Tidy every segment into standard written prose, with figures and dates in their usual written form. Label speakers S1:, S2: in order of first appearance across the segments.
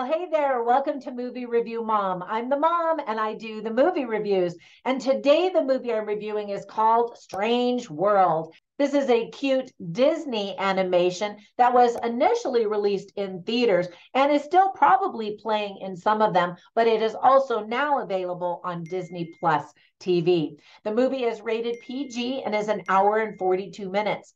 S1: Well, hey there. Welcome to Movie Review Mom. I'm the mom and I do the movie reviews. And today the movie I'm reviewing is called Strange World. This is a cute Disney animation that was initially released in theaters and is still probably playing in some of them, but it is also now available on Disney Plus TV. The movie is rated PG and is an hour and 42 minutes.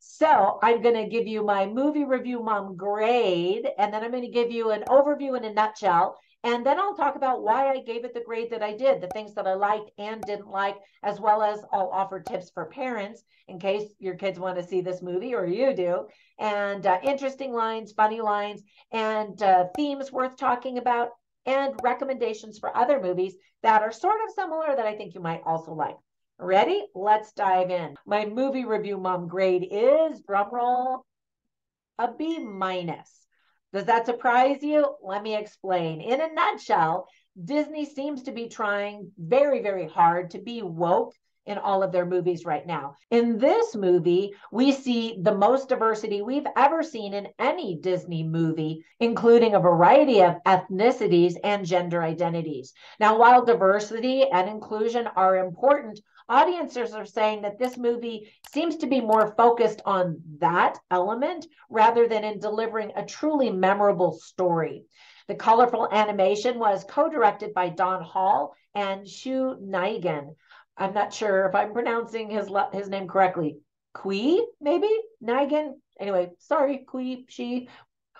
S1: So I'm going to give you my movie review mom grade, and then I'm going to give you an overview in a nutshell. And then I'll talk about why I gave it the grade that I did, the things that I liked and didn't like, as well as I'll offer tips for parents in case your kids want to see this movie or you do, and interesting lines, funny lines, and themes worth talking about, and recommendations for other movies that are sort of similar that I think you might also like. Ready? Let's dive in. My movie review mom grade is, drumroll, a B minus. Does that surprise you? Let me explain. In a nutshell, Disney seems to be trying very, very hard to be woke in all of their movies right now. In this movie, we see the most diversity we've ever seen in any Disney movie, including a variety of ethnicities and gender identities. Now, while diversity and inclusion are important, audiences are saying that this movie seems to be more focused on that element rather than in delivering a truly memorable story. The colorful animation was co-directed by Don Hall and Shu Naigan. I'm not sure if I'm pronouncing his name correctly. Kui, maybe? Naigan? Anyway, sorry, Kui, she,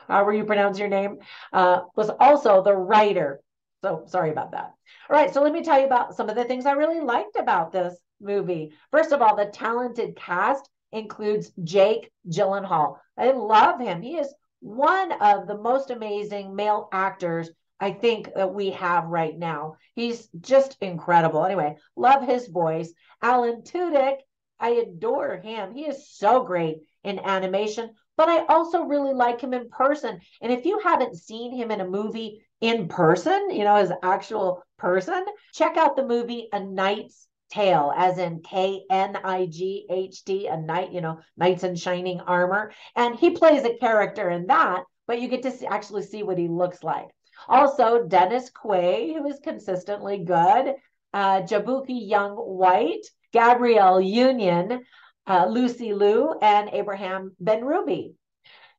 S1: however you pronounce your name, was also the writer. So sorry about that. All right, so let me tell you about some of the things I really liked about this movie. First of all, the talented cast includes Jake Gyllenhaal. I love him. He is one of the most amazing male actors I think that we have right now. He's just incredible. Anyway, love his voice. Alan Tudyk, I adore him. He is so great in animation, but I also really like him in person. And if you haven't seen him in a movie in person, his actual person, check out the movie A Knight's Tale, as in Knight, a knight, knights in shining armor. And he plays a character in that, but you get to actually see what he looks like. Also, Dennis Quaid, who is consistently good, Jabuki Young White, Gabrielle Union, Lucy Liu, and Abraham Benrubi.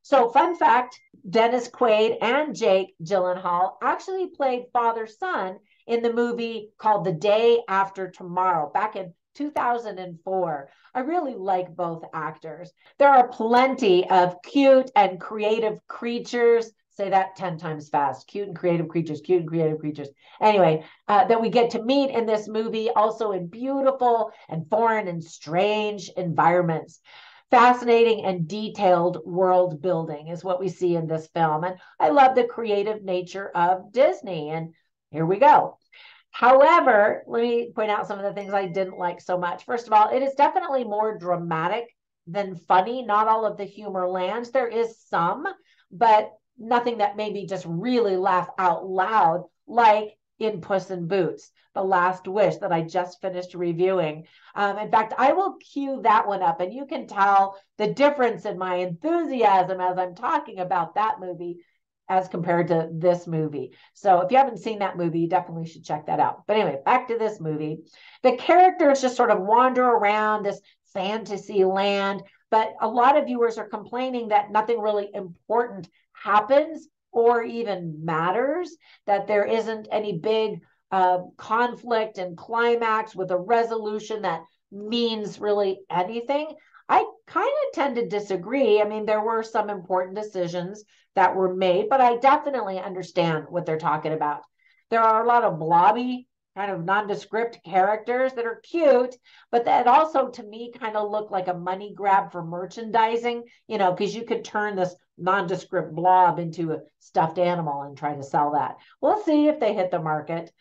S1: So, fun fact, Dennis Quaid and Jake Gyllenhaal actually played father-son in the movie called The Day After Tomorrow back in 2004. I really like both actors. There are plenty of cute and creative creatures. Say that 10 times fast. Cute and creative creatures, cute and creative creatures. Anyway, that we get to meet in this movie, also in beautiful and foreign and strange environments. Fascinating and detailed world building is what we see in this film. And I love the creative nature of Disney. And here we go. However, let me point out some of the things I didn't like so much. First of all, it is definitely more dramatic than funny. Not all of the humor lands. There is some, but nothing that made me just really laugh out loud, like in Puss in Boots, The Last Wish that I just finished reviewing. In fact, I will cue that one up and you can tell the difference in my enthusiasm as I'm talking about that movie as compared to this movie. So if you haven't seen that movie, you definitely should check that out. But anyway, back to this movie. The characters just sort of wander around this fantasy land, but a lot of viewers are complaining that nothing really important happens or even matters, that there isn't any big conflict and climax with a resolution that means really anything. I kind of tend to disagree. I mean, there were some important decisions that were made, but I definitely understand what they're talking about. There are a lot of blobby, kind of nondescript characters that are cute, but that also to me kind of look like a money grab for merchandising, because you could turn this nondescript blob into a stuffed animal and try to sell that. We'll see if they hit the market.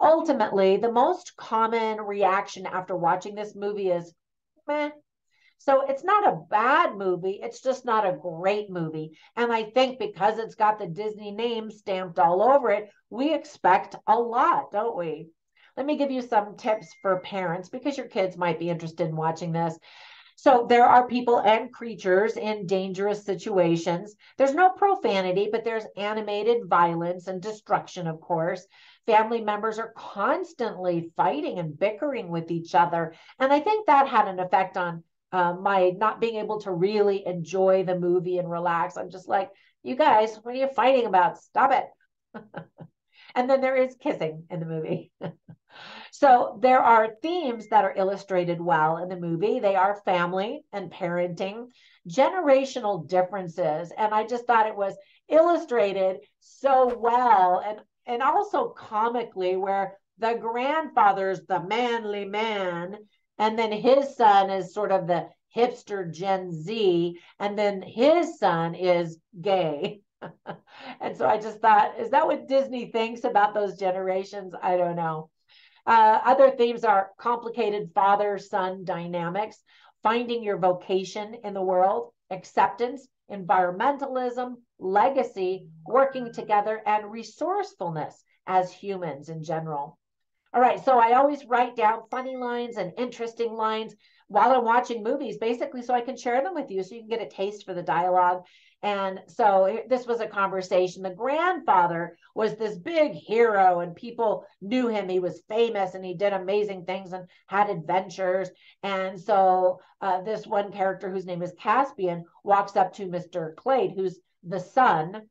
S1: Ultimately, the most common reaction after watching this movie is meh. So it's not a bad movie. It's just not a great movie. And I think because it's got the Disney name stamped all over it, we expect a lot, don't we? Let me give you some tips for parents because your kids might be interested in watching this. So there are people and creatures in dangerous situations. There's no profanity, but there's animated violence and destruction, of course. Family members are constantly fighting and bickering with each other. And I think that had an effect on my not being able to really enjoy the movie and relax. I'm just like, you guys, what are you fighting about? Stop it. And then there is kissing in the movie. So there are themes that are illustrated well in the movie. They are family and parenting, generational differences. And I just thought it was illustrated so well and also comically, where the grandfather's the manly man, and then his son is sort of the hipster Gen Z, and then his son is gay. And so I just thought, is that what Disney thinks about those generations? I don't know. Other themes are complicated father-son dynamics, finding your vocation in the world, acceptance, environmentalism, legacy, working together, and resourcefulness as humans in general. All right, so I always write down funny lines and interesting lines while I'm watching movies, basically so I can share them with you so you can get a taste for the dialogue. And so this was a conversation. The grandfather was this big hero, and people knew him. He was famous and he did amazing things and had adventures. And so this one character, whose name is Caspian, walks up to Mr. Clade, who's the son,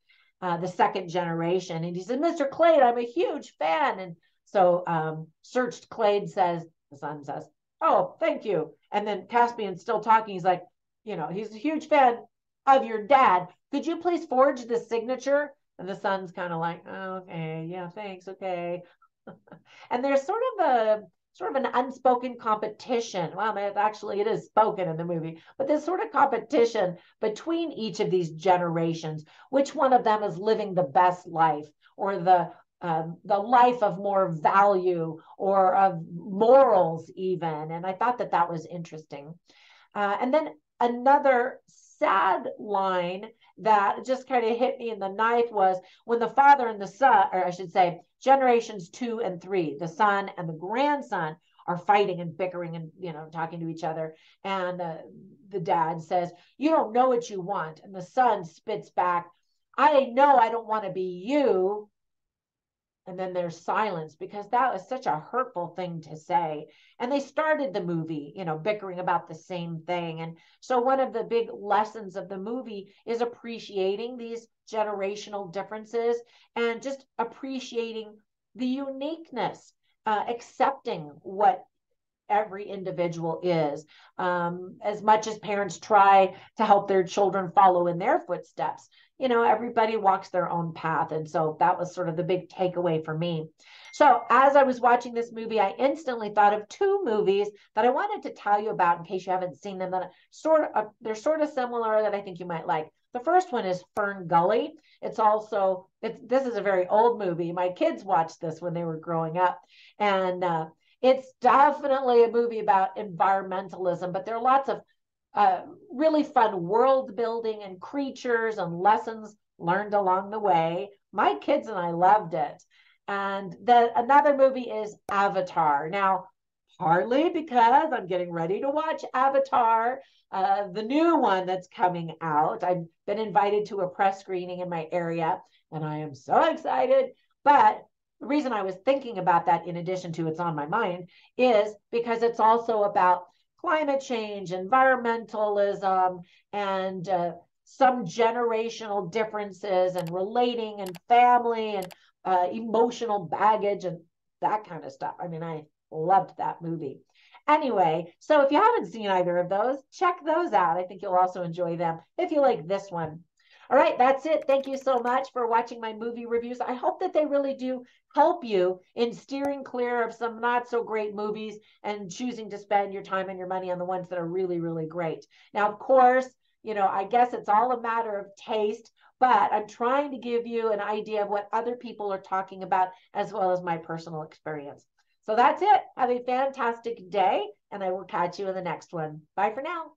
S1: the second generation. And he said, Mr. Clade, I'm a huge fan. And so Searched Clade says, the son says, oh, thank you. And then Caspian's still talking. He's like, he's a huge fan of your dad. Could you please forge the signature? And the son's kind of like, oh, okay, yeah, thanks, okay. And there's sort of an unspoken competition. Well, actually, it is spoken in the movie, but there's sort of competition between each of these generations. Which one of them is living the best life, or the life of more value, or of morals even? And I thought that was interesting. And then another sad line that just kind of hit me in the knife was when the father and the son, or I should say generations 2 and 3, the son and the grandson, are fighting and bickering and talking to each other. And the dad says, you don't know what you want. And the son spits back, I know I don't want to be you. And then there's silence, because that was such a hurtful thing to say. And they started the movie, bickering about the same thing. And so one of the big lessons of the movie is appreciating these generational differences and just appreciating the uniqueness, accepting what every individual is. As much as parents try to help their children follow in their footsteps, everybody walks their own path. And so that was sort of the big takeaway for me. So as I was watching this movie, I instantly thought of 2 movies that I wanted to tell you about in case you haven't seen them, that they're sort of similar, that I think you might like. The first one is Fern Gully. This is a very old movie. My kids watched this when they were growing up. And it's definitely a movie about environmentalism, but there are lots of really fun world building and creatures and lessons learned along the way. My kids and I loved it. And then another movie is Avatar. Now, partly because I'm getting ready to watch Avatar, the new one that's coming out. I've been invited to a press screening in my area, and I am so excited. But the reason I was thinking about that, in addition to it's on my mind, is because it's also about climate change, environmentalism, and some generational differences, and relating, and family, and emotional baggage, and that kind of stuff. I mean, I loved that movie. Anyway, so if you haven't seen either of those, check those out. I think you'll also enjoy them if you like this one. All right, that's it. Thank you so much for watching my movie reviews. I hope that they really do help you in steering clear of some not so great movies and choosing to spend your time and your money on the ones that are really, really great. Now, of course, I guess it's all a matter of taste, but I'm trying to give you an idea of what other people are talking about, as well as my personal experience. So that's it. Have a fantastic day, and I will catch you in the next one. Bye for now.